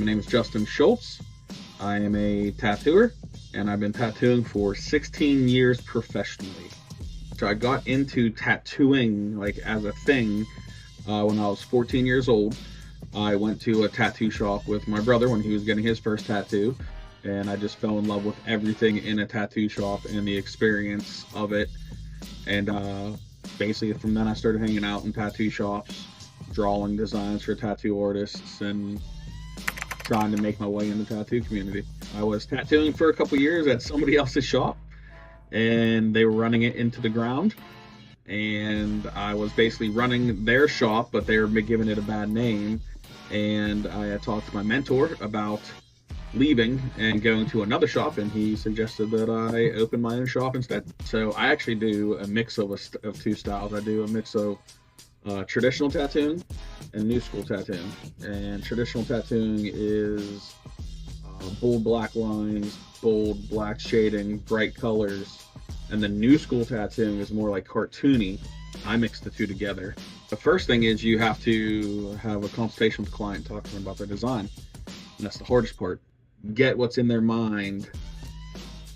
name is Justin Schultz. I am a tattooer, and I've been tattooing for 16 years professionally. So I got into tattooing like as a thing when I was 14 years old. I went to a tattoo shop with my brother when he was getting his first tattoo, and I just fell in love with everything in a tattoo shop and the experience of it. And basically from then I started hanging out in tattoo shops, drawing designs for tattoo artists, and trying to make my way in the tattoo community. I was tattooing for a couple years at somebody else's shop, and they were running it into the ground, and I was basically running their shop, but they were giving it a bad name. And I had talked to my mentor about leaving and going to another shop, and he suggested that I open my own shop instead. So I actually do a mix of two styles. I do a mix of traditional tattooing and new school tattooing. And traditional tattooing is bold black lines, bold black shading, bright colors. And the new school tattooing is more like cartoony. I mix the two together. The first thing is you have to have a consultation with the client, talk to them about their design. And that's the hardest part. Get what's in their mind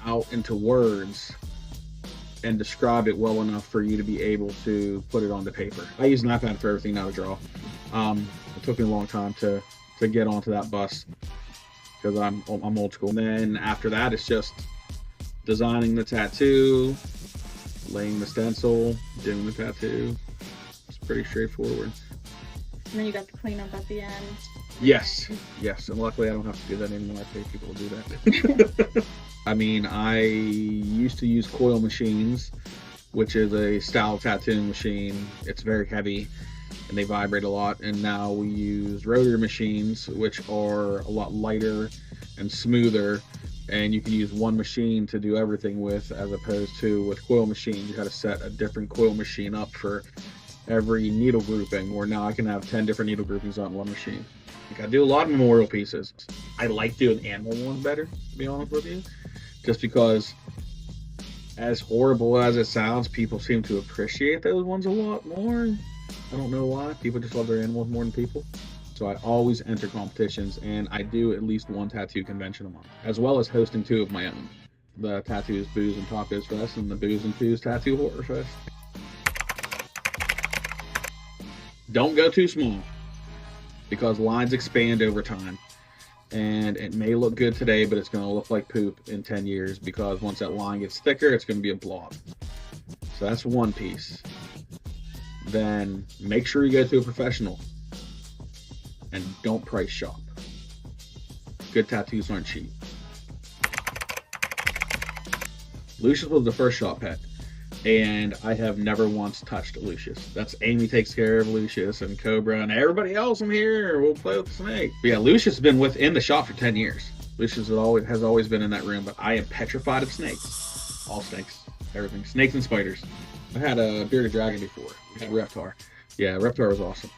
out into words and describe it well enough for you to be able to put it onto paper. I use an iPad for everything now to draw. It took me a long time to get onto that bus because I'm old school. And then after that, it's just designing the tattoo, laying the stencil, doing the tattoo. It's pretty straightforward. And then you got the cleanup at the end. Yes, and luckily I don't have to do that anymore. I pay people to do that. I mean, I used to use coil machines, which is a style tattooing machine. It's very heavy and they vibrate a lot. And now we use rotary machines, which are a lot lighter and smoother. And you can use one machine to do everything with, as opposed to with coil machines, you got to set a different coil machine up for every needle grouping, where now I can have 10 different needle groupings on one machine. Like, I do a lot of memorial pieces. I like doing animal ones better, to be honest with you, just because as horrible as it sounds, people seem to appreciate those ones a lot more. I don't know why. People just love their animals more than people. So I always enter competitions, and I do at least one tattoo convention a month, as well as hosting 2 of my own. The Tattoos, Booze, and Tacos Fest and the Booze and Booze Tattoo Horror Fest. Don't go too small, because lines expand over time. And it may look good today, but it's going to look like poop in 10 years, because once that line gets thicker, it's going to be a blob. So that's one piece. Then make sure you go to a professional. And don't price shop. Good tattoos aren't cheap. Lucius was the first shop pet, and I have never once touched Lucius. That's Amy takes care of Lucius, and Cobra, and everybody else in here will play with the snake. But yeah, Lucius has been within the shop for 10 years. Lucius has always been in that room, but I am petrified of snakes. All snakes, everything. Snakes and spiders. I had a bearded dragon before. We had Reptar. Yeah, Reptar was awesome.